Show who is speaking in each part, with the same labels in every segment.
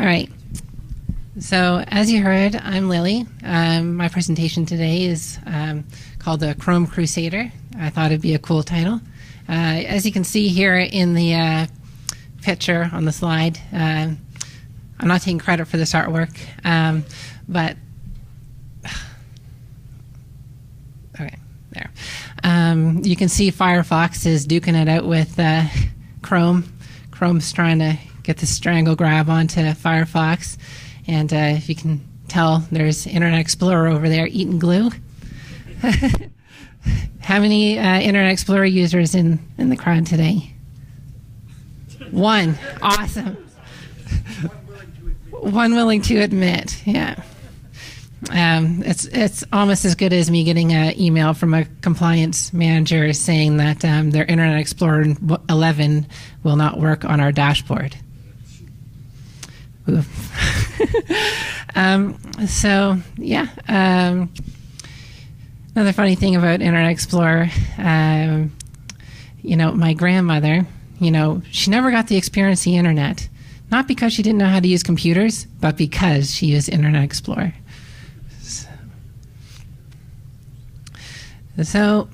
Speaker 1: right. So as you heard, I'm Lily. My presentation today is called the Chrome Crusader. I thought it'd be a cool title. As you can see here in the picture on the slide, I'm not taking credit for this artwork, but okay, there. You can see Firefox is duking it out with Chrome. Chrome's trying to get the strangle grab onto Firefox. And if you can tell, there's Internet Explorer over there eating glue. How many Internet Explorer users in the crowd today? One. Awesome. One willing to admit. Yeah. It's almost as good as me getting an email from a compliance manager saying that their Internet Explorer 11 will not work on our dashboard. So yeah, another funny thing about Internet Explorer, my grandmother, she never got to experience the internet, not because she didn't know how to use computers, but because she used Internet Explorer. So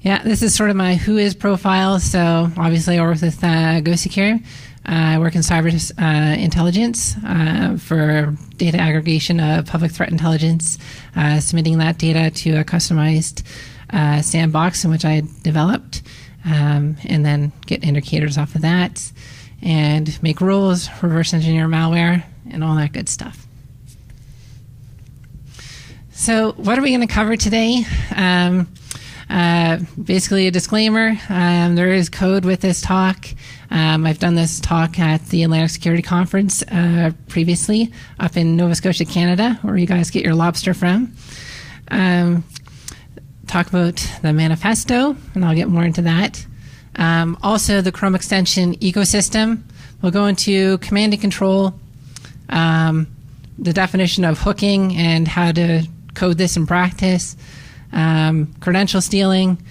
Speaker 1: yeah, this is sort of my who is profile. So obviously I work with GoSecure. I work in cyber intelligence for data aggregation of public threat intelligence, submitting that data to a customized sandbox in which I developed, and then get indicators off of that, and make rules, reverse engineer malware, and all that good stuff. So what are we going to cover today? Basically a disclaimer, there is code with this talk. I've done this talk at the Atlantic Security Conference previously up in Nova Scotia, Canada, where you guys get your lobster from. Talk about the Manifesto, and I'll get more into that. Also the Chrome extension ecosystem. We'll go into command and control, the definition of hooking and how to code this in practice, credential stealing.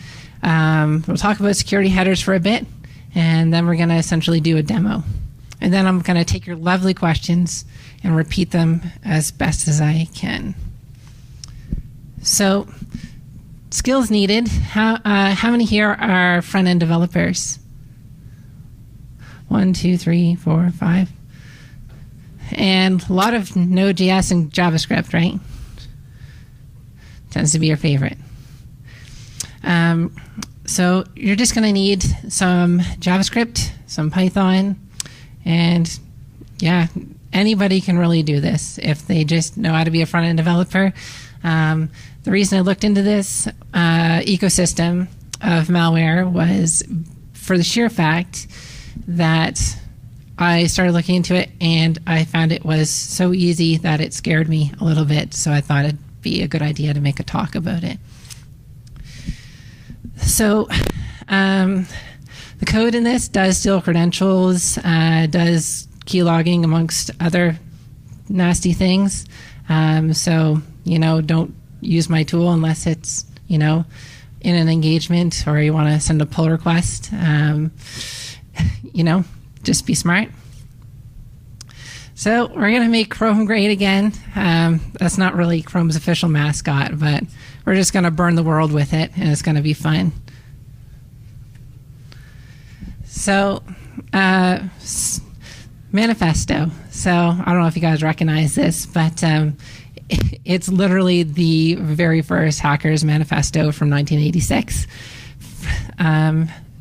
Speaker 1: We'll talk about security headers for a bit, and then we're going to essentially do a demo. And then I'm going to take your lovely questions and repeat them as best as I can. So, skills needed. How many here are front-end developers? 1, 2, 3, 4, 5. And a lot of Node.js and JavaScript, right? Tends to be your favorite. So you're just going to need some JavaScript, some Python, and yeah, anybody can really do this if they just know how to be a front-end developer. The reason I looked into this ecosystem of malware was for the sheer fact that I started looking into it and I found it was so easy that it scared me a little bit, so I thought it'd be a good idea to make a talk about it. So the code in this does steal credentials, does keylogging amongst other nasty things. So, don't use my tool unless it's, in an engagement or you want to send a pull request. Just be smart. So we're going to make Chrome great again. That's not really Chrome's official mascot, but we're just going to burn the world with it, and it's going to be fun. So, Manifesto. So I don't know if you guys recognize this, but it's literally the very first hacker's manifesto from 1986.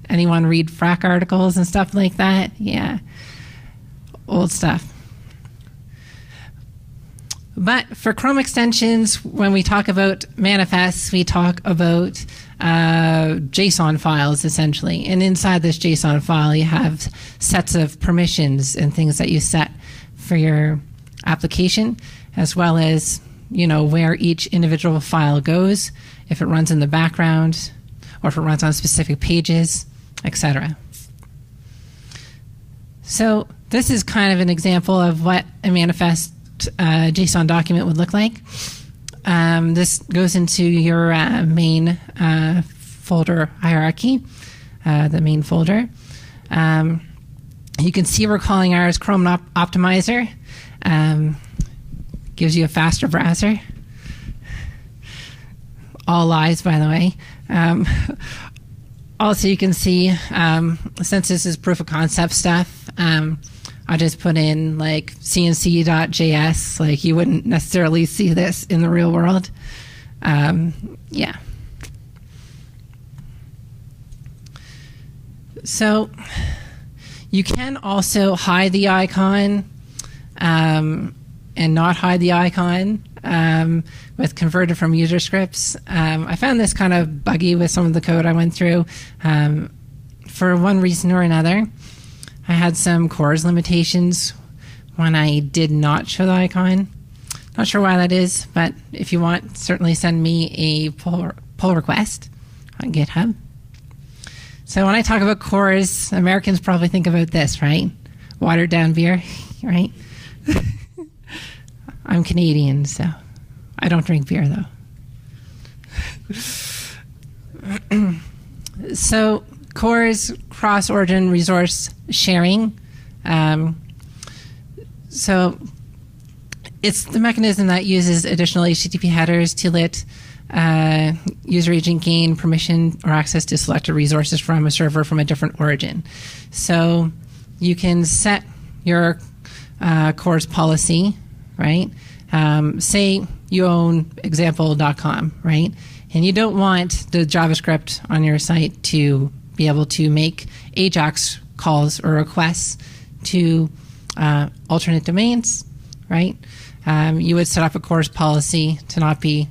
Speaker 1: Anyone read FRAC articles and stuff like that? Yeah, old stuff. But for Chrome extensions, when we talk about manifests, we talk about JSON files, essentially. And inside this JSON file, you have sets of permissions and things that you set for your application, as well as, where each individual file goes, if it runs in the background, or if it runs on specific pages, etc. So this is kind of an example of what a manifest JSON document would look like. This goes into your main folder hierarchy, the main folder. You can see we're calling ours Chroma Optimizer. Gives you a faster browser. All lies, by the way. Also, you can see, since this is proof of concept stuff, I'll just put in like cnc.js. Like, you wouldn't necessarily see this in the real world. Yeah. So you can also hide the icon and not hide the icon with converted from user scripts. I found this kind of buggy with some of the code I went through. For one reason or another, I had some CORS limitations when I did not show the icon. Not sure why that is, but if you want, certainly send me a pull request on GitHub. So when I talk about CORS, Americans probably think about this, right? Watered down beer, right? I'm Canadian, so I don't drink beer, though. So CORS, cross-origin resource sharing. So it's the mechanism that uses additional HTTP headers to let user agent gain permission or access to selected resources from a server from a different origin. So you can set your CORS policy, right? Say you own example.com, right? And you don't want the JavaScript on your site to be able to make AJAX calls or requests to alternate domains, right? You would set up a CORS policy to not be,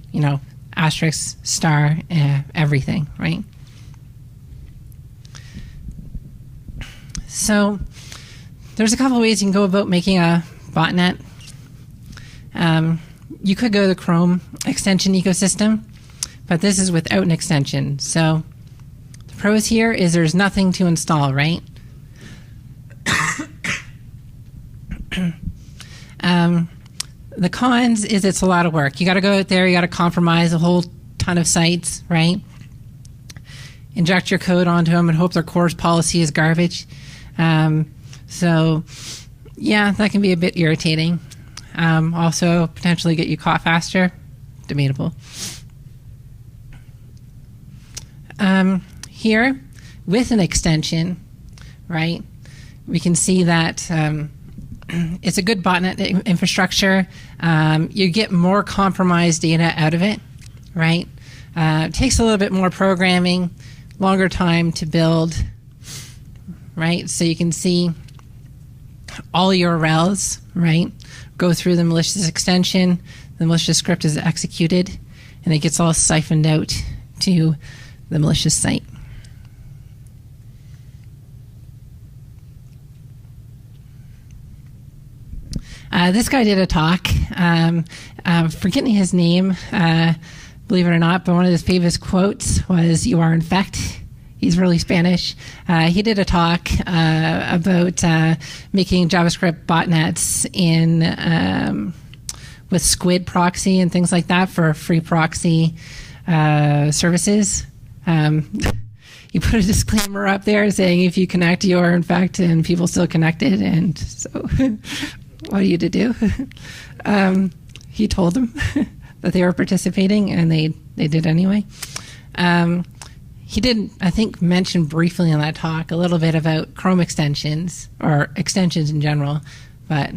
Speaker 1: asterisk, star, everything, right? So there's a couple ways you can go about making a botnet. You could go to the Chrome extension ecosystem, but this is without an extension. So the pros here is there's nothing to install, right? The cons is it's a lot of work. You got to go out there, you got to compromise a whole ton of sites, right? Inject your code onto them and hope their CORS policy is garbage. So yeah, that can be a bit irritating. Also potentially get you caught faster. Debatable. Here, with an extension, right, we can see that it's a good botnet infrastructure. You get more compromised data out of it, right? It takes a little bit more programming, longer time to build, right? So you can see all URLs, right? Go through the malicious extension, the malicious script is executed, and it gets all siphoned out to the malicious site. This guy did a talk, forgetting his name, believe it or not, but one of his famous quotes was, "You are in fact." He's really Spanish. He did a talk about making JavaScript botnets in with Squid proxy and things like that for free proxy services. He put a disclaimer up there saying if you connect, you are in fact, and people still connected, and so what are you to do? He told them that they were participating, and they did anyway. He did, I think, mention briefly in that talk a little bit about Chrome extensions, or extensions in general, but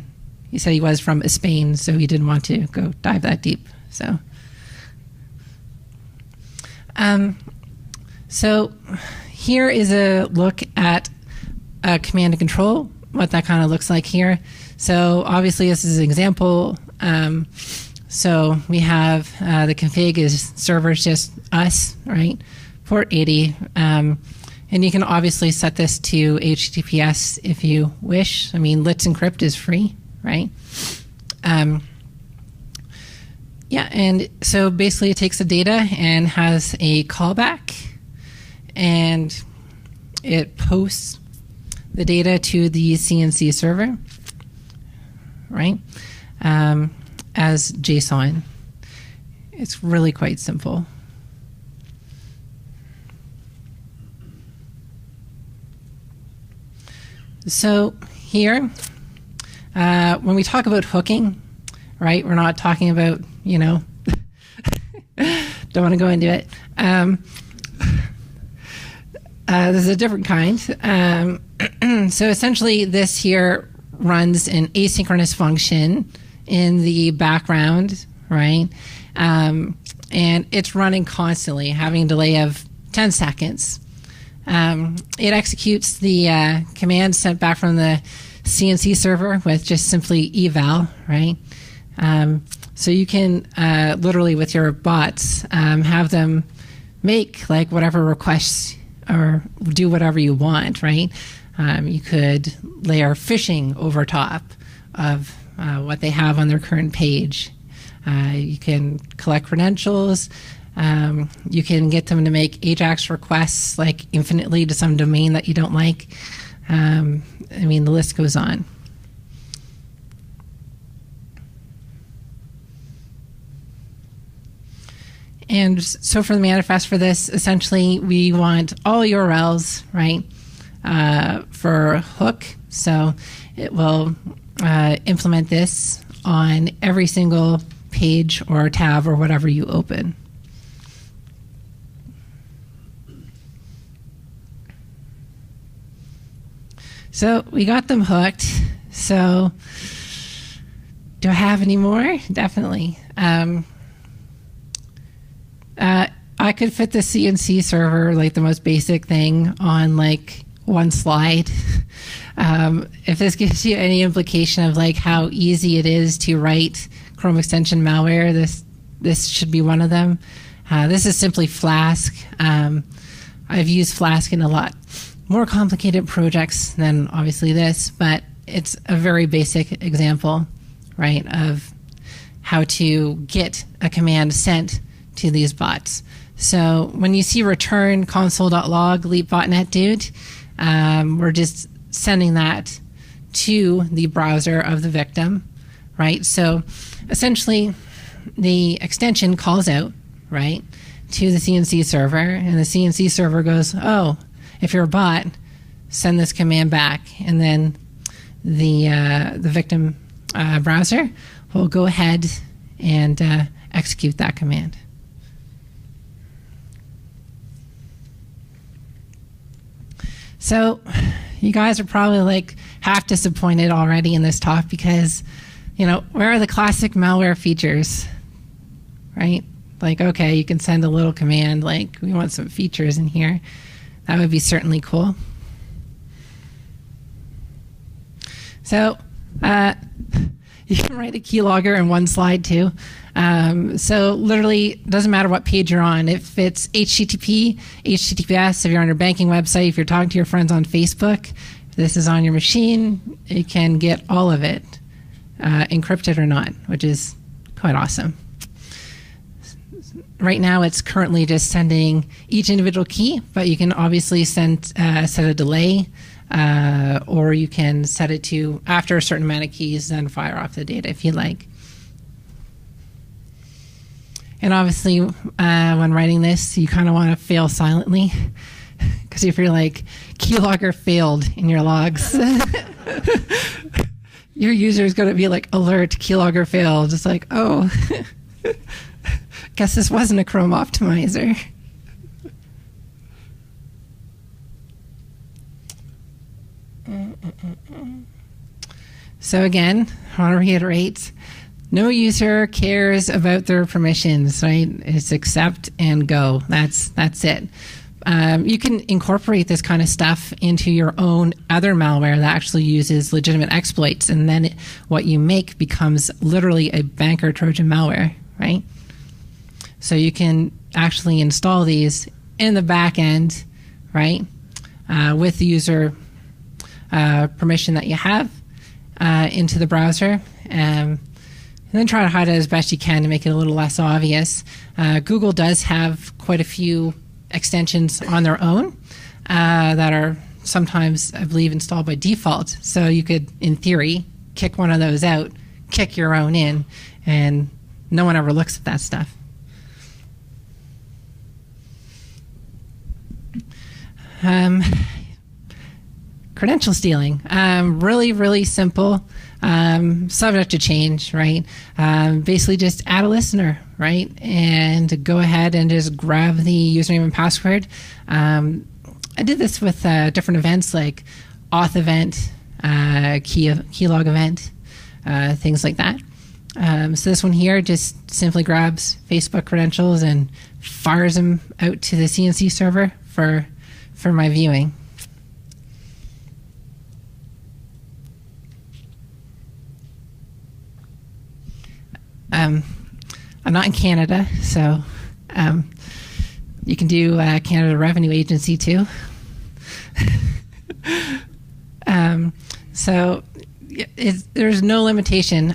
Speaker 1: he said he was from Spain, so he didn't want to go dive that deep. So here is a look at command and control, what that kind of looks like here. So obviously this is an example. So we have the config is servers, just us, right? Port 80. And you can obviously set this to HTTPS if you wish. I mean, Let's Encrypt is free, right? Yeah, and so basically it takes the data and has a callback, and it posts the data to the CNC server, right, as JSON. It's really quite simple. So here, when we talk about hooking, right, we're not talking about, you know, don't want to go into it. This is a different kind. So essentially this here runs an asynchronous function in the background, right? And it's running constantly, having a delay of 10 seconds. It executes the command sent back from the CNC server with just simply eval, right? So you can literally with your bots have them make like whatever requests or do whatever you want, right? You could layer phishing over top of what they have on their current page. You can collect credentials. You can get them to make AJAX requests like infinitely to some domain that you don't like. I mean, the list goes on. And so for the manifest for this, essentially we want all URLs, right, for hook. So it will implement this on every single page or tab or whatever you open. So we got them hooked. So do I have any more? Definitely. I could fit the CNC server, like the most basic thing, on like one slide. If this gives you any implication of like how easy it is to write Chrome extension malware, this should be one of them. This is simply Flask. I've used Flask in a lot more complicated projects than obviously this, but it's a very basic example, right, of how to get a command sent to these bots. So when you see return console.log leap botnet dude, we're just sending that to the browser of the victim, right? So essentially the extension calls out, right, to the CNC server, and the CNC server goes, oh, if you're a bot, send this command back, and then the victim browser will go ahead and execute that command. So you guys are probably like half disappointed already in this talk because, you know, where are the classic malware features, right? Like, okay, you can send a little command, like we want some features in here. That would be certainly cool. So you can write a keylogger in one slide too. So literally, doesn't matter what page you're on. If it's HTTP, HTTPS, if you're on your banking website, if you're talking to your friends on Facebook, if this is on your machine, it can get all of it, encrypted or not, which is quite awesome. Right now, it's currently just sending each individual key, but you can obviously set a delay, or you can set it to after a certain amount of keys, then fire off the data if you like. And obviously, when writing this, you kind of want to fail silently, because if you're like, keylogger failed in your logs, your user is going to be like, alert, keylogger failed. It's like, oh, guess this wasn't a Chroma Optimizer. So again, I want to reiterate, no user cares about their permissions, right? It's accept and go. That's it. You can incorporate this kind of stuff into your own other malware that actually uses legitimate exploits, and then what you make becomes literally a banker Trojan malware, right? So you can actually install these in the back end, right, with the user permission that you have into the browser. And then try to hide it as best you can to make it a little less obvious. Google does have quite a few extensions on their own that are sometimes, I believe, installed by default. So you could, in theory, kick one of those out, kick your own in, and no one ever looks at that stuff. credential stealing. Really, really simple. Subject to change, right? Basically just add a listener, right? And go ahead and just grab the username and password. I did this with different events like auth event, keylog event, things like that. So this one here just simply grabs Facebook credentials and fires them out to the CNC server for my viewing. I'm not in Canada, so you can do Canada Revenue Agency too. So there's no limitation.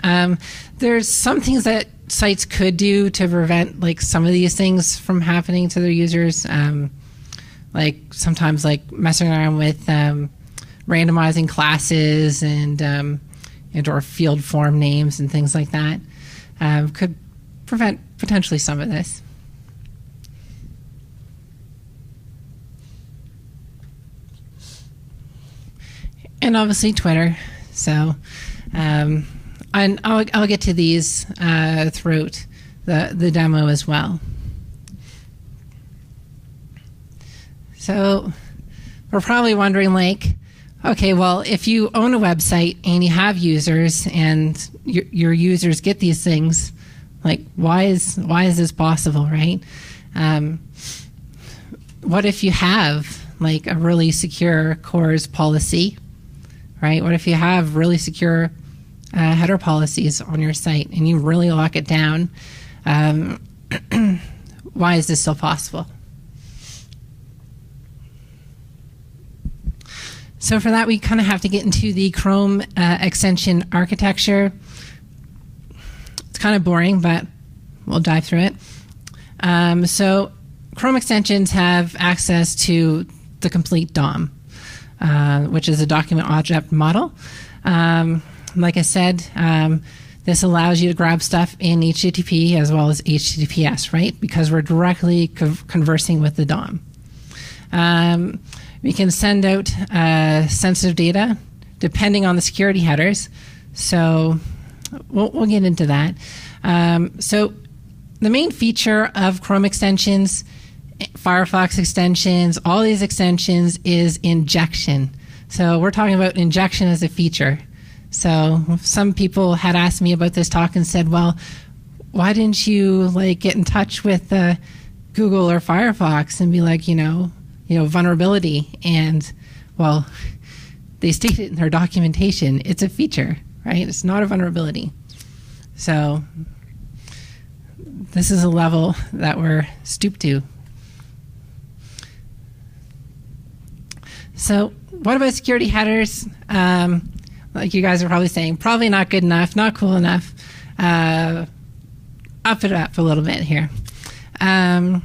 Speaker 1: There's some things that sites could do to prevent like some of these things from happening to their users. Like sometimes like messing around with randomizing classes and or field form names and things like that could prevent potentially some of this. And obviously Twitter. So, and I'll get to these throughout the demo as well. So we're probably wondering like, okay, well, if you own a website and you have users and your users get these things, like why is this possible, right? What if you have like a really secure CORS policy? Right? What if you have really secure header policies on your site and you really lock it down? Why is this still possible? So for that, we kind of have to get into the Chrome extension architecture. It's kind of boring, but we'll dive through it. So Chrome extensions have access to the complete DOM. Which is a document object model. Like I said, this allows you to grab stuff in HTTP as well as HTTPS, right? Because we're directly conversing with the DOM. We can send out sensitive data depending on the security headers. So we'll get into that. So the main feature of Chrome extensions, Firefox extensions, all these extensions is injection. So we're talking about injection as a feature. So some people had asked me about this talk and said, well, why didn't you like get in touch with Google or Firefox and be like, you know, vulnerability? And well, they state it in their documentation. It's a feature, right? It's not a vulnerability. So this is a level that we're stooped to. So what about security headers? Like you guys are probably saying, probably not good enough, not cool enough. Up it up a little bit here. Can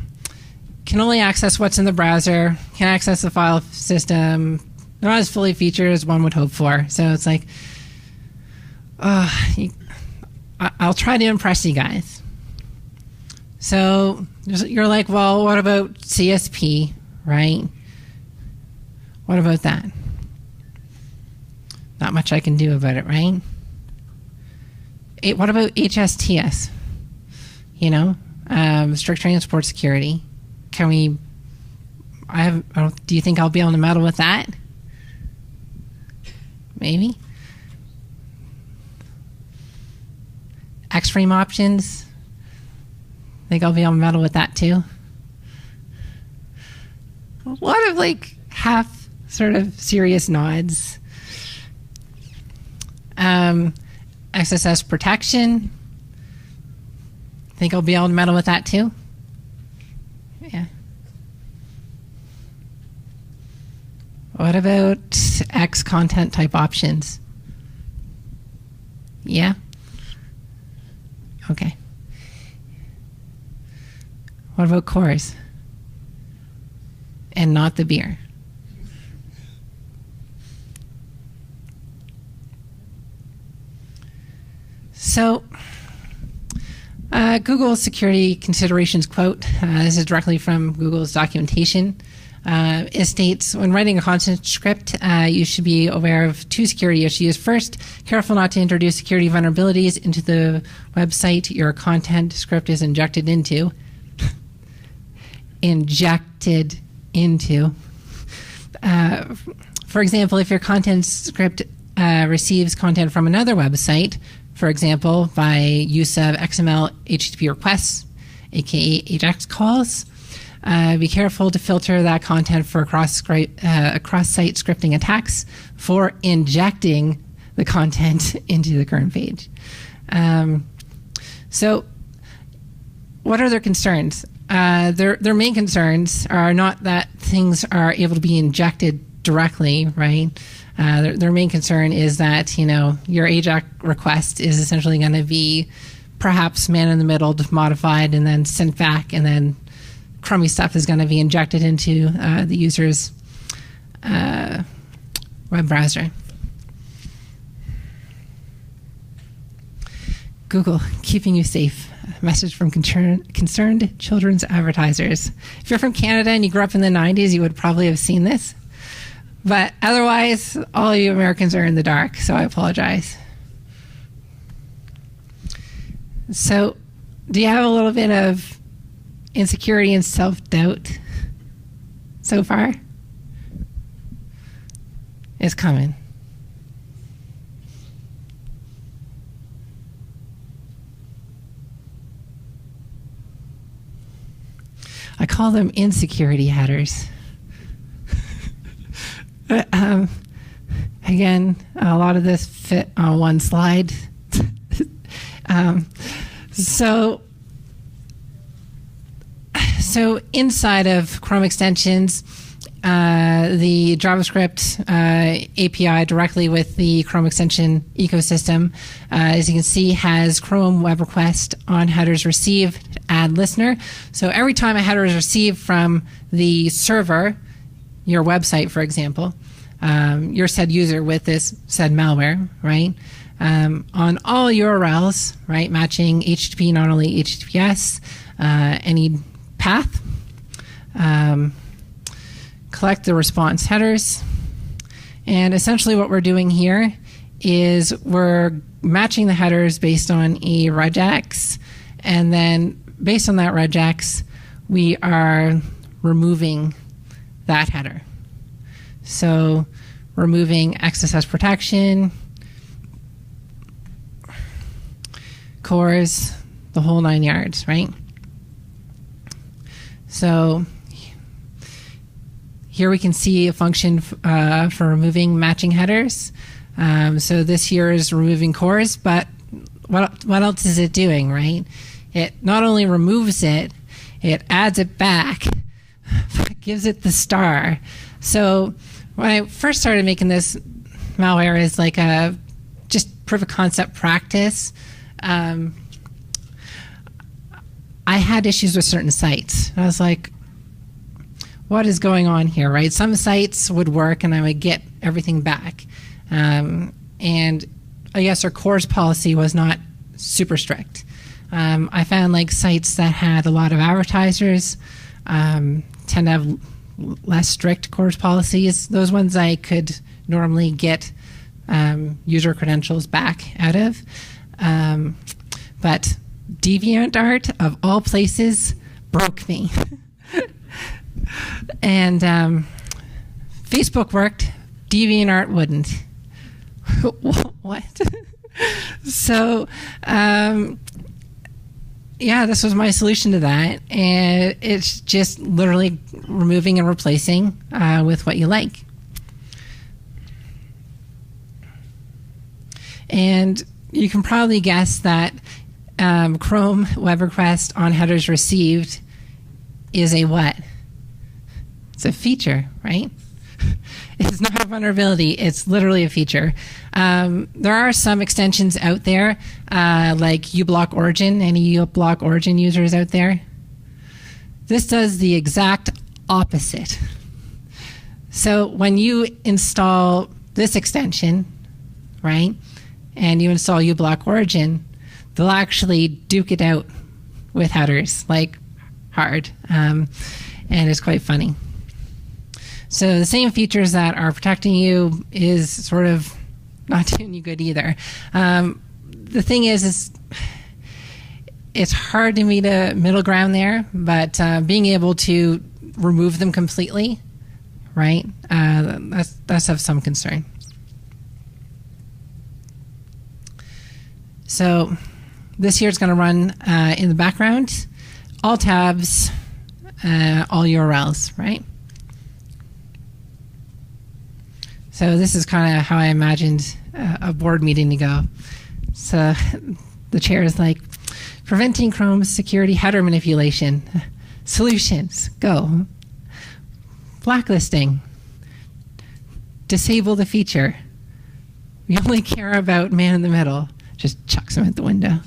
Speaker 1: only access what's in the browser, can access the file system, not as fully featured as one would hope for. So it's like, I'll try to impress you guys. So you're like, well, what about CSP, right? What about that? Not much I can do about it, right? What about HSTS? You know, strict transport security. Can we? Do you think I'll be able to meddle with that? Maybe. X-frame options. Think I'll be able to meddle with that too? A lot of like half sort of serious nods. XSS Protection. Think I'll be able to meddle with that too? Yeah. What about X content type options? Yeah? Okay. What about cores? And not the beer. So, Google security considerations quote, this is directly from Google's documentation. It states, when writing a content script, you should be aware of 2 security issues. First, careful not to introduce security vulnerabilities into the website your content script is injected into. Injected into. For example, if your content script receives content from another website, for example, by use of XML HTTP requests, aka AJAX calls, be careful to filter that content for cross-site scripting attacks for injecting the content into the current page. So what are their concerns? Their main concerns are not that things are able to be injected directly, right? Their main concern is that, your AJAX request is essentially going to be perhaps man-in-the-middle modified and then sent back, and then crummy stuff is going to be injected into the user's web browser. Google, keeping you safe. A message from concerned children's advertisers. If you're from Canada and you grew up in the 90s, you would probably have seen this. But otherwise, all you Americans are in the dark, so I apologize. So, do you have a little bit of insecurity and self-doubt so far? It's coming. I call them insecurity headers. Again, a lot of this fit on one slide. So inside of Chrome extensions, the JavaScript API directly with the Chrome extension ecosystem, as you can see, has Chrome web request on headers received add listener. So every time a header is received from the server, your website, for example, your said user with this said malware, right? On all URLs, right, matching HTTP, not only HTTPS, any path, collect the response headers, and essentially what we're doing here is we're matching the headers based on a regex, and then based on that regex, we are removing that header. So removing XSS Protection, cores, the whole 9 yards, right? So here we can see a function for removing matching headers. So this here is removing cores, but what else is it doing, right? It not only removes it, it adds it back, gives it the star. So when I first started making this malware as like a just proof of concept practice, I had issues with certain sites. I was like, what is going on here, right? Some sites would work and I would get everything back. And I guess our cores policy was not super strict. I found like sites that had a lot of advertisers tend to have less strict cores policies. Those ones I could normally get user credentials back out of. But DeviantArt, of all places, broke me. And Facebook worked, DeviantArt wouldn't. What? So, yeah, this was my solution to that. And it's just literally removing and replacing with what you like. And you can probably guess that Chrome web request on headers received is a what? It's a feature, right? It's not a vulnerability. It's literally a feature. There are some extensions out there, like uBlock Origin. Any uBlock Origin users out there? This does the exact opposite. So when you install this extension, right, and you install uBlock Origin, they'll actually duke it out with headers, like hard. And it's quite funny. So the same features that are protecting you is sort of not doing you good either. The thing is it's hard to meet a middle ground there, but being able to remove them completely, right, that's of some concern. So this here is going to run in the background, all tabs, all URLs, right? So this is kind of how I imagined a board meeting to go. So the chair is like, preventing Chrome's security header manipulation. Solutions, go. Blacklisting. Disable the feature. We only care about man in the middle. Just chucks him at the window.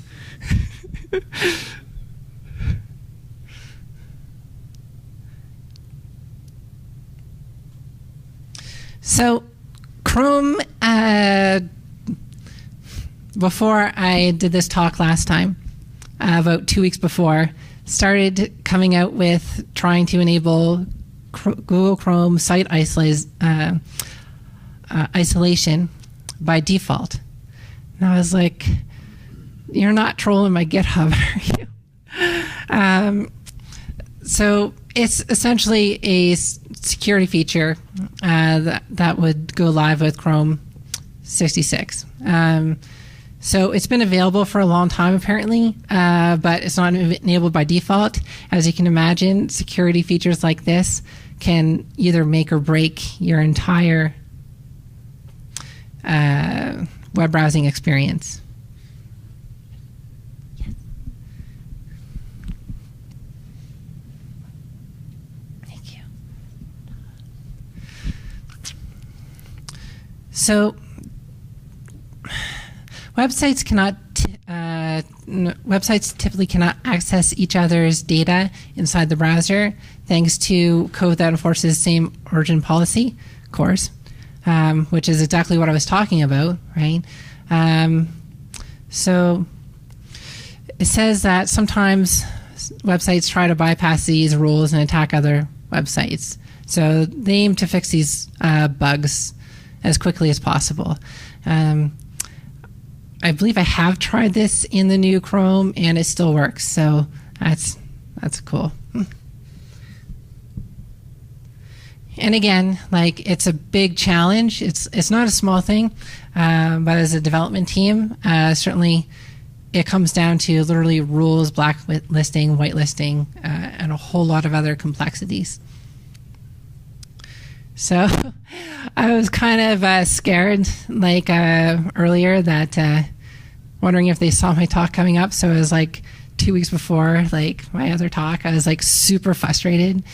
Speaker 1: So Chrome, before I did this talk last time, about 2 weeks before, started coming out with trying to enable Google Chrome site isolation by default. And I was like, you're not trolling my GitHub, are you? So it's essentially a security feature that would go live with Chrome 66. So it's been available for a long time, apparently, but it's not enabled by default. As you can imagine, security features like this can either make or break your entire web browsing experience. Yes. Thank you. So websites typically cannot access each other's data inside the browser, thanks to code that enforces same origin policy, of course, which is exactly what I was talking about, right? So it says that sometimes websites try to bypass these rules and attack other websites. So they aim to fix these bugs as quickly as possible. I believe I have tried this in the new Chrome, and it still works. So that's cool. And again, like, it's a big challenge. It's not a small thing, but as a development team, certainly it comes down to literally rules, blacklisting, whitelisting, and a whole lot of other complexities. So I was kind of scared, like earlier, that wondering if they saw my talk coming up. So it was like 2 weeks before, like, my other talk. I was like super frustrated,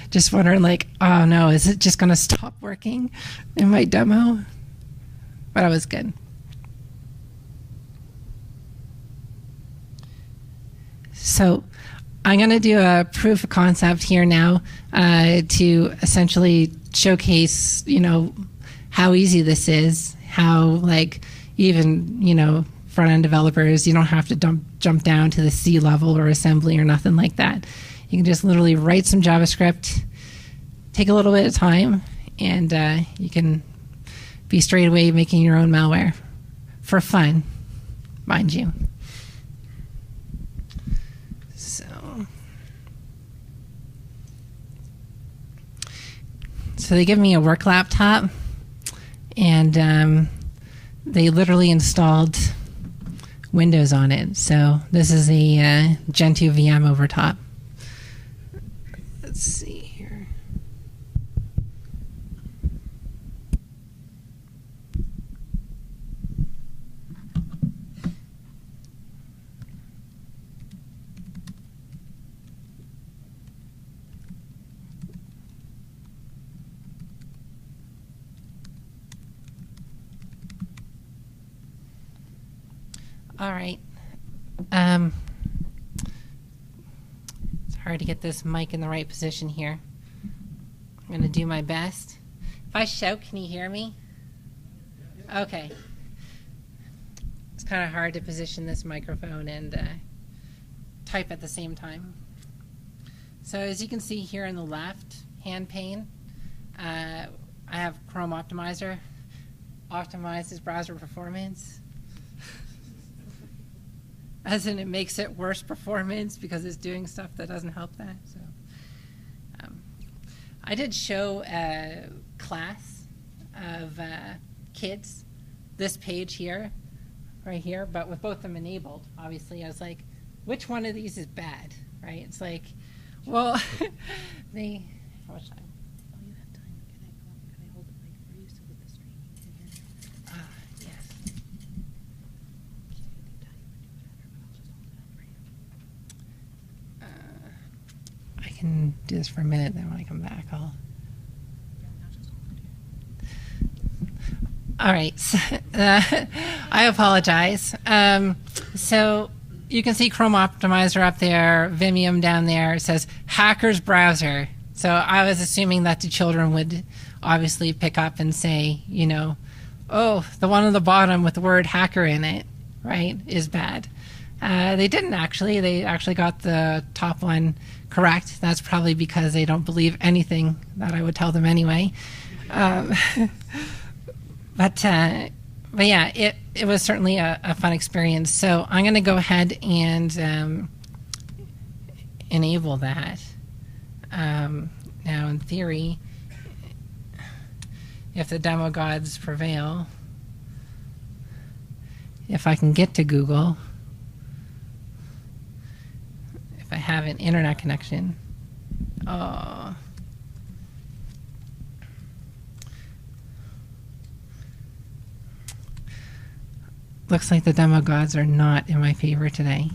Speaker 1: just wondering, like, oh no, is it just going to stop working in my demo? But I was good. So I'm going to do a proof of concept here now to essentially showcase, how easy this is, how, like, even, front-end developers, you don't have to jump down to the C level or assembly or nothing like that. You can just literally write some JavaScript, take a little bit of time, and you can be straight away making your own malware for fun, mind you. So they give me a work laptop, and they literally installed Windows on it. So this is a Gentoo VM over top. Let's see here. All right. It's hard to get this mic in the right position here. I'm going to do my best. If I shout, can you hear me? Okay. It's kind of hard to position this microphone and type at the same time. So as you can see here on the left hand pane. I have Chroma Optimizer. Optimizes browser performance. As in, it makes it worse performance because it's doing stuff that doesn't help that. So, I did show a class of kids this page here, right here, but with both of them enabled. Obviously, I was like, which one of these is bad, right? It's like, well, they. How much time?
Speaker 2: Oh, you have time. Can I hold the mic for you so that the stream can hear?
Speaker 1: Yes. I can do this for a minute, then when I come back, I'll. All right. So, I apologize. So you can see Chroma Optimizer up there, Vimium down there. It says Hacker's Browser. So I was assuming that the children would obviously pick up and say, you know, oh, the one on the bottom with the word hacker in it, right, is bad. They didn't actually. They actually got the top one correct. That's probably because they don't believe anything that I would tell them anyway. But yeah, it was certainly a fun experience. So I'm going to go ahead and enable that. Now, in theory, if the demo gods prevail, if I can get to Google, if I have an internet connection, oh. Looks like the demo gods are not in my favor today.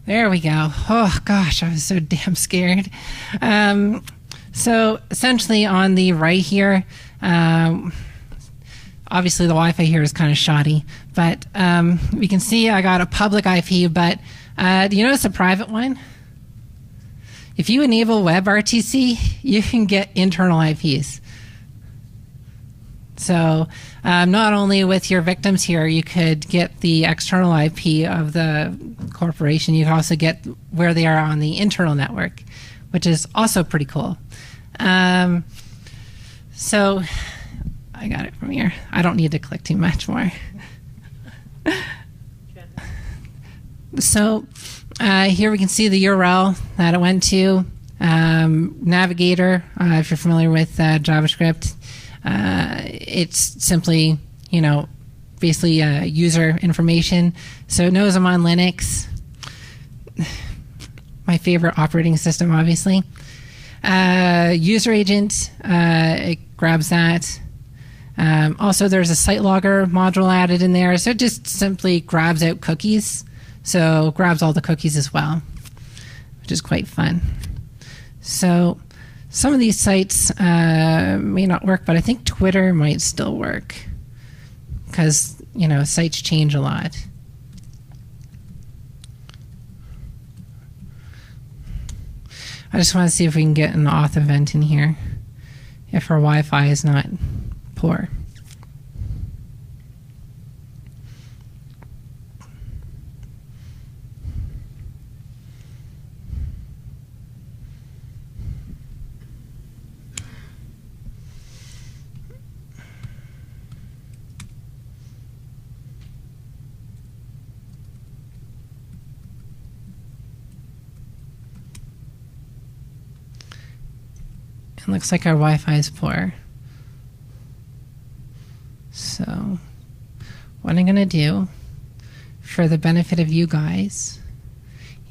Speaker 1: There we go. Oh, gosh, I was so damn scared. So essentially on the right here, obviously the Wi-Fi here is kind of shoddy, but we can see I got a public IP, but do you notice a private one? If you enable WebRTC, you can get internal IPs. So not only with your victims here, you could get the external IP of the corporation, you can also get where they are on the internal network, which is also pretty cool. So I got it from here. I don't need to click too much more. So here we can see the URL that it went to. Navigator, if you're familiar with JavaScript, it's simply, you know, basically user information. So it knows I'm on Linux, my favorite operating system, obviously. User agent, it grabs that. Also, there's a site logger module added in there, so it just simply grabs out cookies. So grabs all the cookies as well, which is quite fun. So some of these sites may not work, but I think Twitter might still work because, you know, sites change a lot. I just want to see if we can get an auth event in here if our Wi-Fi is not poor. It looks like our Wi-Fi is poor. So what I'm going to do for the benefit of you guys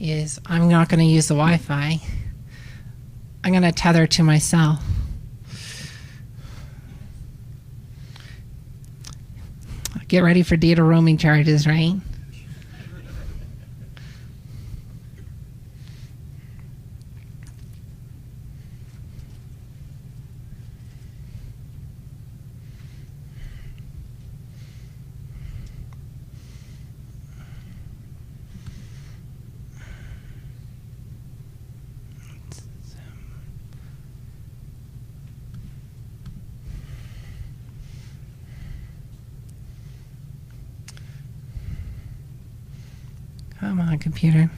Speaker 1: is I'm not going to use the Wi-Fi. I'm going to tether to my cell. Get ready for data roaming charges, right? Come on, computer.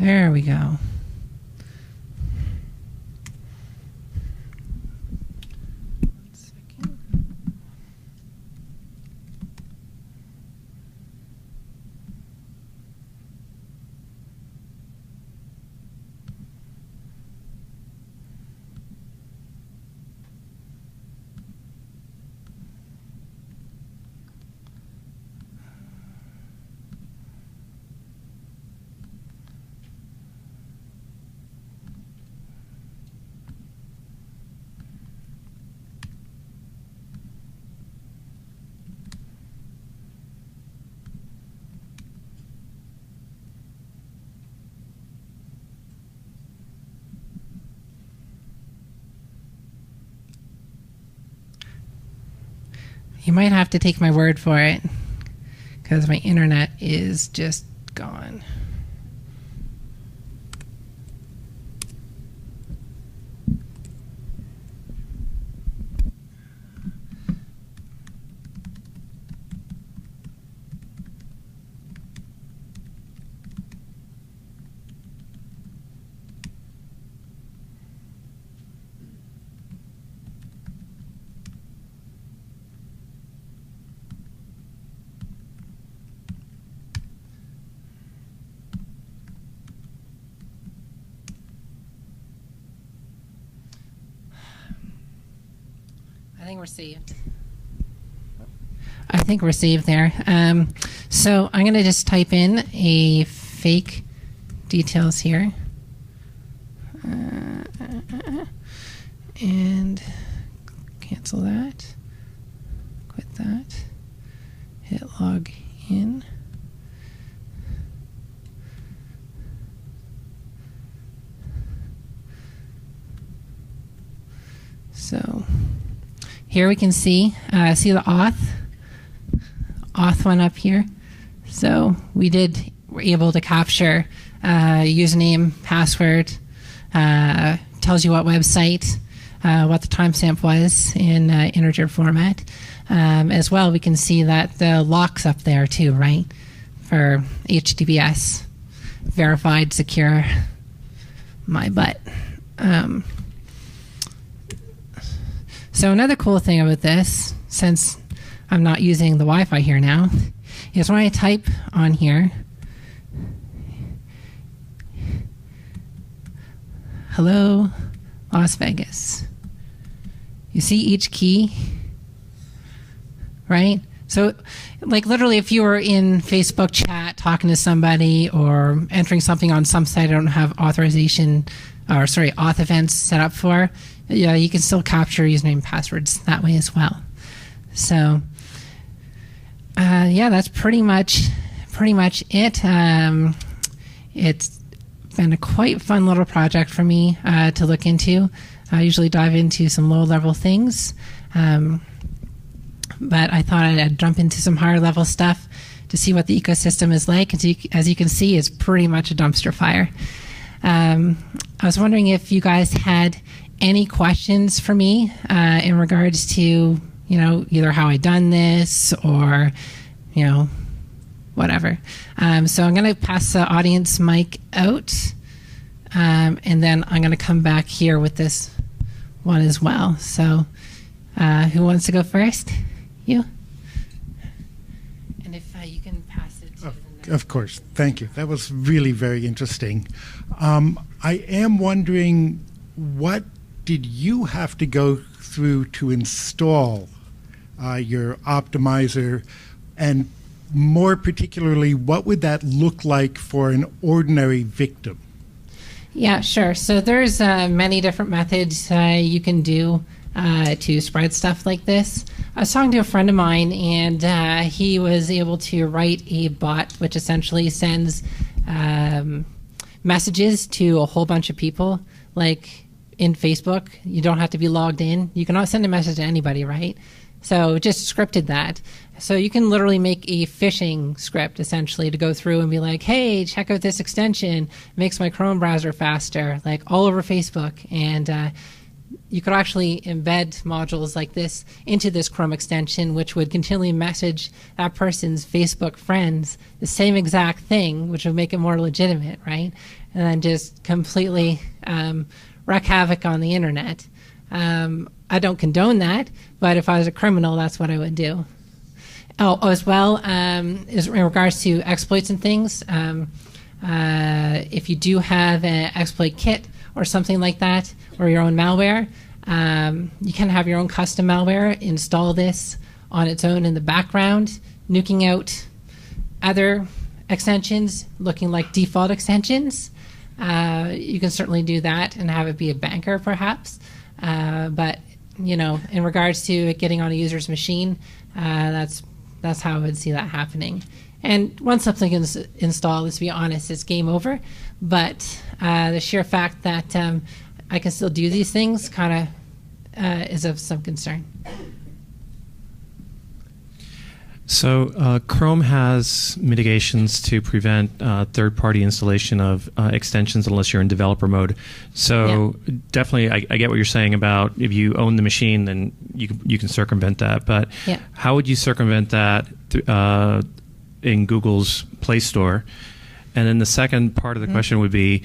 Speaker 1: There we go. You might have to take my word for it, because my internet is just gone. I think we're saved. I think we're saved there. So I'm going to just type in a fake details here. And cancel that. Quit that. Hit log in. So here we can see the auth one up here. So we were able to capture username, password, tells you what website, what the timestamp was in integer format. As well, we can see that the lock's up there too, right? For HTTPS, verified, secure, my butt. So another cool thing about this, since I'm not using the Wi-Fi here now, is when I type on here, hello, Las Vegas. You see each key, right? So, like literally if you were in Facebook chat talking to somebody or entering something on some site I don't have auth events set up for, yeah, you can still capture username and passwords that way as well. So, yeah, that's pretty much it. It's been a quite fun little project for me to look into. I usually dive into some low-level things, but I thought I'd jump into some higher-level stuff to see what the ecosystem is like. And as you can see, it's pretty much a dumpster fire. I was wondering if you guys had any questions for me in regards to, either how I done this or, whatever. So I'm going to pass the audience mic out, and then I'm going to come back here with this one as well. So who wants to go first? You? And if you can pass it to the next.
Speaker 3: Of course. Thank you. That was really very interesting. I am wondering, what did you have to go through to install your optimizer, and more particularly, what would that look like for an ordinary victim?
Speaker 1: Yeah, sure. So there's many different methods you can do to spread stuff like this. I was talking to a friend of mine, and he was able to write a bot which essentially sends messages to a whole bunch of people. Like in Facebook, you don't have to be logged in. You cannot send a message to anybody, right? So just scripted that. So you can literally make a phishing script essentially to go through and be like, hey, check out this extension. It makes my Chrome browser faster, like all over Facebook. And you could actually embed modules like this into this Chrome extension, which would continually message that person's Facebook friends the same exact thing, which would make it more legitimate, right? And then just completely wreak havoc on the internet. I don't condone that, but if I was a criminal, that's what I would do. Oh, as well, is in regards to exploits and things, if you do have an exploit kit or something like that, or your own malware, you can have your own custom malware, install this on its own in the background, nuking out other extensions looking like default extensions. You can certainly do that and have it be a banker, perhaps. But, you know, in regards to it getting on a user's machine, that's how I would see that happening. And once something is installed, let's be honest, it's game over. But the sheer fact that I can still do these things kind of is of some concern.
Speaker 4: So Chrome has mitigations to prevent third-party installation of extensions unless you're in developer mode. So definitely, I get what you're saying about if you own the machine, then you can circumvent that. But how would you circumvent that in Google's Play Store? And then the second part of the question would be,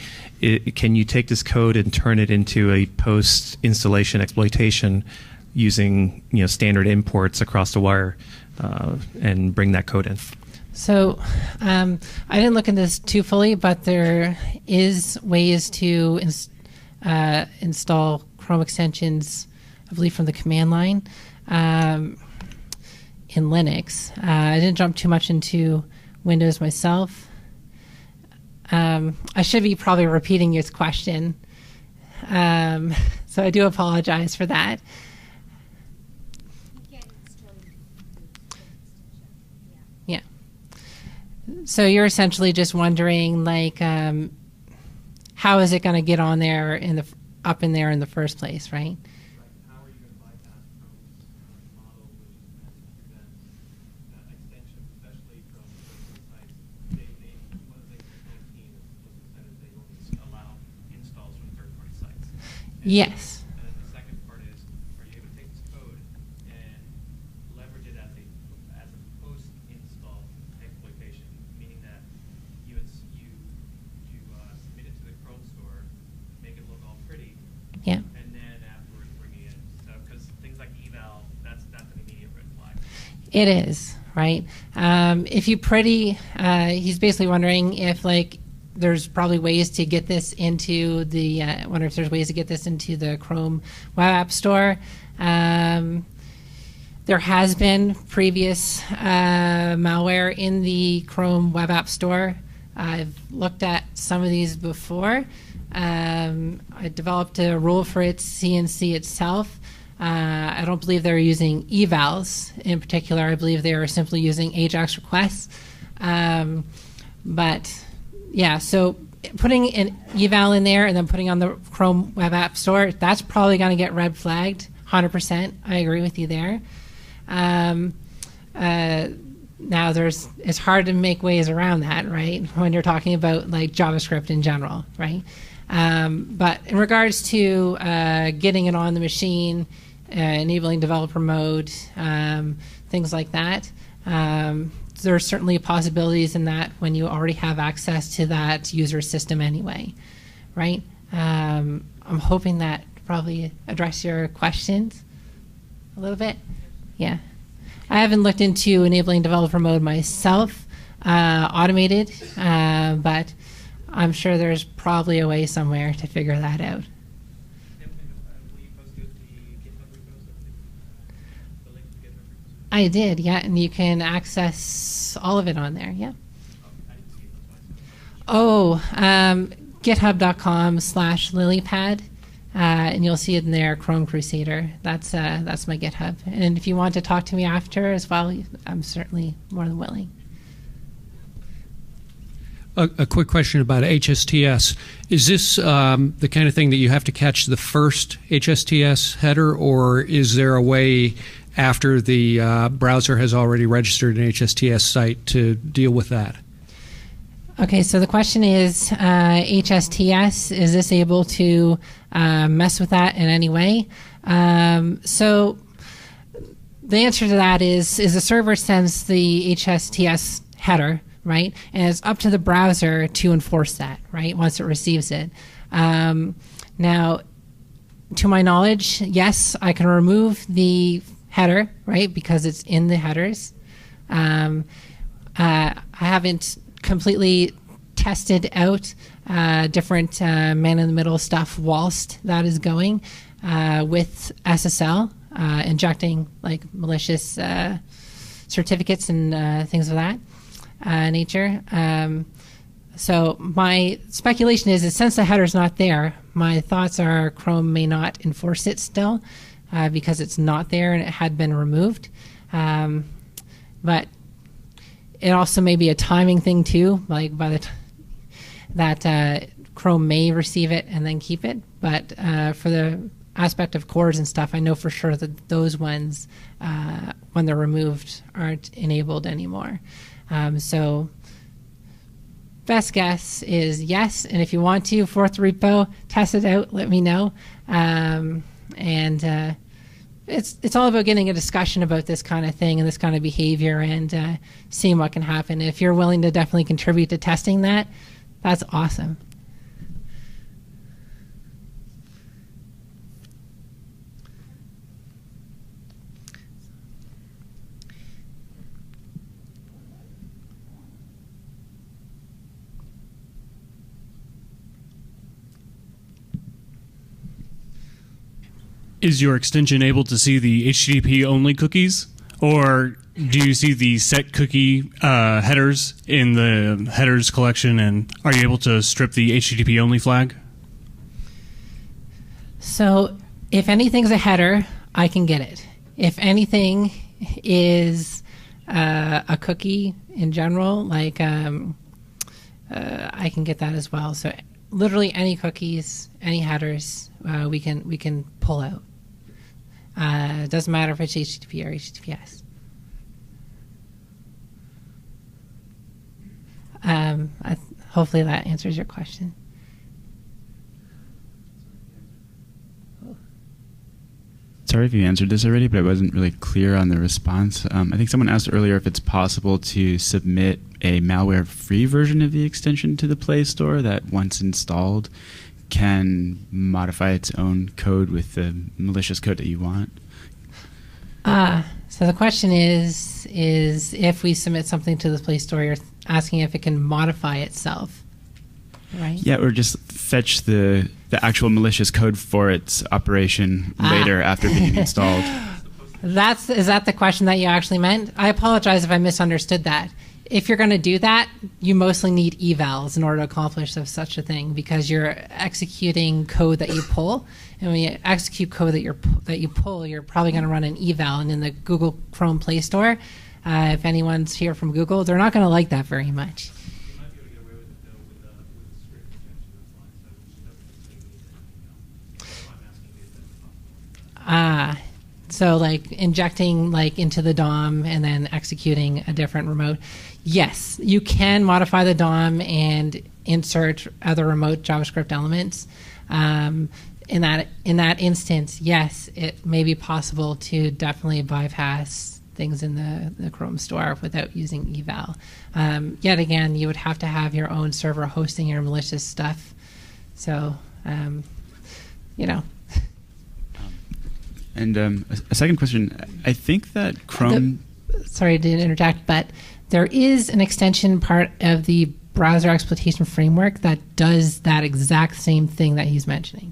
Speaker 4: can you take this code and turn it into a post-installation exploitation using standard imports across the wire? And bring that code in.
Speaker 1: So I didn't look into this too fully, but there is ways to install Chrome extensions, I believe, from the command line in Linux. I didn't jump too much into Windows myself. I should be probably repeating your question, so I do apologize for that. So you're essentially just wondering, like, how is it going to get on there up in there in the first place, right?
Speaker 4: How are you going to bypass Chrome's model, which is meant to prevent extensions, especially from sites? One of the things the team said is they only allow installs from third-party sites.
Speaker 1: Yes.
Speaker 4: And then the second part is, are you able to take this code and leverage it as a post-install exploitation? Meaning that you submit it to the Chrome store, make it look all pretty, and then afterwards bring it in. So, because things like eval, that's an immediate red flag.
Speaker 1: It is, right? If you he's basically wondering if there's probably ways to get this into the. Wonder if there's ways to get this into the Chrome Web App Store. There has been previous malware in the Chrome Web App Store. I've looked at some of these before. I developed a rule for its CNC itself. I don't believe they're using evals in particular. I believe they are simply using AJAX requests. But yeah, so putting an eval in there and then putting on the Chrome Web App Store, that's probably going to get red flagged. 100%. I agree with you there. Now it's hard to make ways around that, right? When you're talking about like JavaScript in general, right? But in regards to getting it on the machine, enabling developer mode, things like that, there are certainly possibilities in that when you already have access to that user system anyway, right? I'm hoping that probably address your questions a little bit. Yeah. I haven't looked into enabling developer mode myself, automated, but I'm sure there's probably a way somewhere to figure that out. I did, yeah, and you can access all of it on there, yeah. Oh, github.com/lilypad. And you'll see it in there, Chrome Crusader. That's my GitHub. And if you want to talk to me after as well, I'm certainly more than willing.
Speaker 5: A quick question about HSTS. Is this the kind of thing that you have to catch the first HSTS header, or is there a way after the browser has already registered an HSTS site to deal with that?
Speaker 1: Okay, so the question is, HSTS, is this able to mess with that in any way? So the answer to that is the server sends the HSTS header, right? And it's up to the browser to enforce that, right, once it receives it. Now, to my knowledge, yes, I can remove the header, right, because it's in the headers. I haven't completely tested out different man-in-the-middle stuff whilst that is going with SSL, injecting like malicious certificates and things of that nature. So my speculation is that since the header's not there, my thoughts are Chrome may not enforce it still because it's not there and it had been removed. But it also may be a timing thing too, like by the that Chrome may receive it and then keep it. But for the aspect of cores and stuff, I know for sure that those ones, when they're removed, aren't enabled anymore. So best guess is yes. And if you want to, fourth repo, test it out, let me know. It's all about getting a discussion about this kind of thing and this kind of behavior and seeing what can happen. If you're willing to definitely contribute to testing that, that's awesome.
Speaker 6: Is your extension able to see the HTTP only cookies, or do you see the set cookie headers in the headers collection, and are you able to strip the HTTP only flag?
Speaker 1: So if anything's a header, I can get it. If anything is a cookie in general, like I can get that as well. So literally any cookies, any headers, we can pull out. It doesn't matter if it's HTTP or HTTPS. Hopefully that answers your question.
Speaker 7: Sorry if you answered this already, but I wasn't really clear on the response. I think someone asked earlier if it's possible to submit a malware-free version of the extension to the Play Store that, once installed, can modify its own code with the malicious code that you want.
Speaker 1: So the question is if we submit something to the Play Store, you're asking if it can modify itself, right?
Speaker 7: Yeah, or just fetch the actual malicious code for its operation later after being installed.
Speaker 1: Is that the question that you actually meant? I apologize if I misunderstood that. If you're going to do that, you mostly need evals in order to accomplish such a thing, because you're executing code that you pull, and when you execute code that you pull, you're probably going to run an eval. And in the Google Chrome Play Store, if anyone's here from Google, they're not going to like that very much. So like injecting like into the DOM and then executing a different remote. Yes, you can modify the DOM and insert other remote JavaScript elements. In that instance, yes, it may be possible to definitely bypass things in the Chrome store without using eval. Yet again, you would have to have your own server hosting your malicious stuff. So, you know.
Speaker 7: And a second question. I think that Chrome...
Speaker 1: Sorry to interject, but there is an extension part of the browser exploitation framework that does that exact same thing that he's mentioning.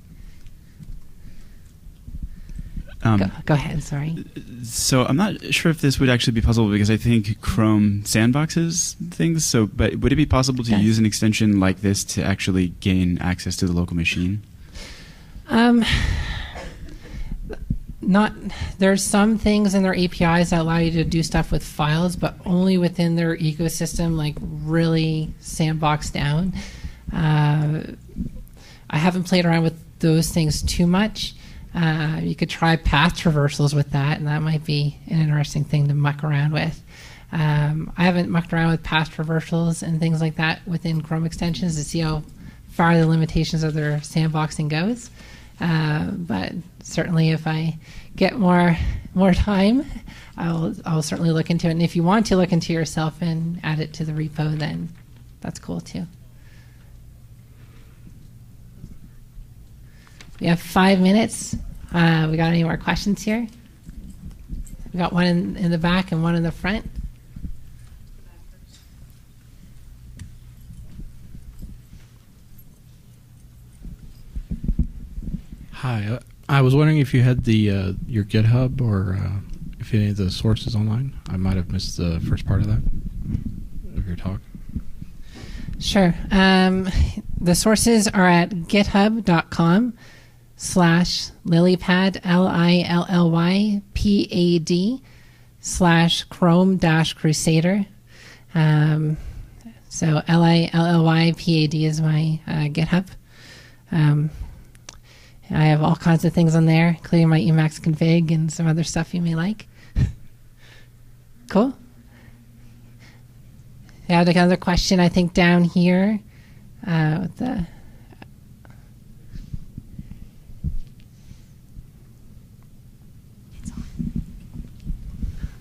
Speaker 1: Go ahead, sorry.
Speaker 7: So I'm not sure if this would actually be possible, because I think Chrome sandboxes things. So, but would it be possible to use an extension like this to actually gain access to the local machine?
Speaker 1: There's some things in their APIs that allow you to do stuff with files, but only within their ecosystem, like really sandboxed down. I haven't played around with those things too much. You could try path traversals with that, and that might be an interesting thing to muck around with. I haven't mucked around with path traversals and things like that within Chrome extensions to see how far the limitations of their sandboxing goes. But certainly if I get more time, I'll certainly look into it. And if you want to look into yourself and add it to the repo, then that's cool too. We have 5 minutes. We got any more questions here? We got one in the back and one in the front.
Speaker 8: Hi, I was wondering if you had the your GitHub or if any of the sources online. I might have missed the first part of that of your talk.
Speaker 1: Sure. The sources are at github.com/lilypad LILYPAD/Chrome-Crusader. So LILYPAD is my GitHub. I have all kinds of things on there, including my Emacs config and some other stuff you may like. Cool. Yeah, another question I think down here with the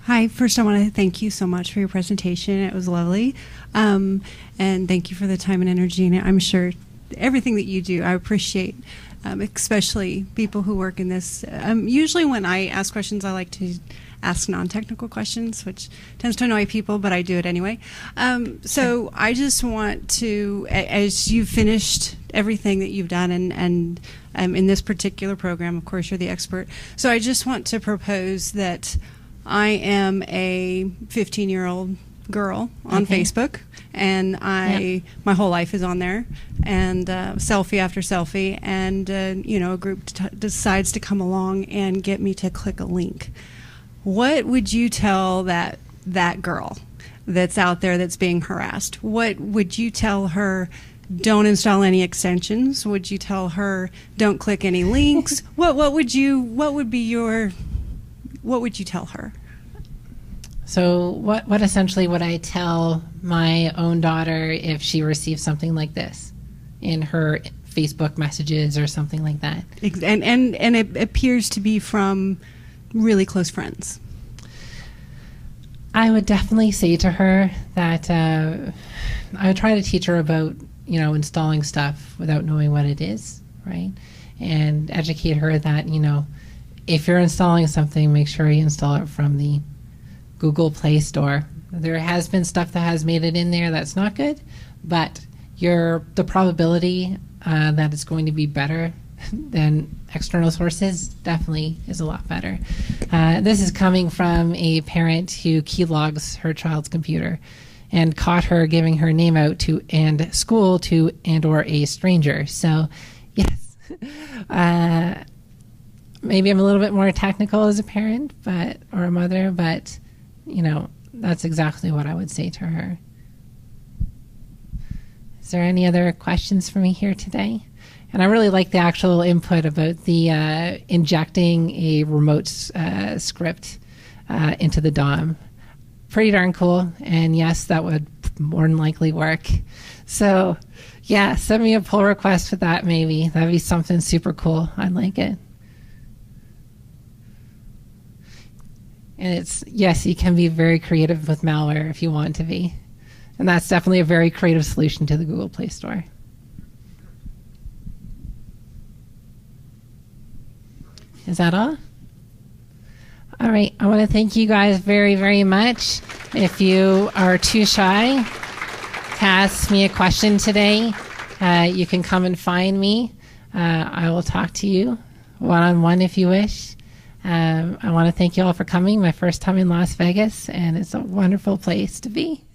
Speaker 9: Hi, first I want to thank you so much for your presentation. It was lovely. And thank you for the time and energy. And I'm sure everything that you do, I appreciate, especially people who work in this. Usually when I ask questions, I like to ask non-technical questions, which tends to annoy people, but I do it anyway. So I just want to, as you've finished everything that you've done, and in this particular program, of course, you're the expert. So I just want to propose that I am a 15-year-old girl on Facebook, and my whole life is on there, and selfie after selfie, and a group decides to come along and get me to click a link. What would you tell that girl that's out there that's being harassed? What would you tell her? Don't install any extensions. Would you tell her don't click any links? What would you tell her?
Speaker 1: So what essentially would I tell my own daughter if she receives something like this in her Facebook messages or something like that?
Speaker 9: And it appears to be from really close friends.
Speaker 1: I would definitely say to her that I would try to teach her about, installing stuff without knowing what it is, right? And educate her that, if you're installing something, make sure you install it from the Google Play Store. There has been stuff that has made it in there that's not good, but the probability that it's going to be better than external sources definitely is a lot better. This is coming from a parent who keylogs her child's computer and caught her giving her name out to and school to and or a stranger. So yes, maybe I'm a little bit more technical as a parent, or a mother, but that's exactly what I would say to her. Is there any other questions for me here today? And I really like the actual input about the injecting a remote script into the DOM. Pretty darn cool. And yes, that would more than likely work. So yeah, send me a pull request for that maybe. That'd be something super cool. I'd like it. And yes, you can be very creative with malware if you want to be. And that's definitely a very creative solution to the Google Play Store. Is that all? All right. I want to thank you guys very, very much. If you are too shy to ask me a question today, you can come and find me. I will talk to you one-on-one if you wish. I want to thank you all for coming. My first time in Las Vegas, and it's a wonderful place to be.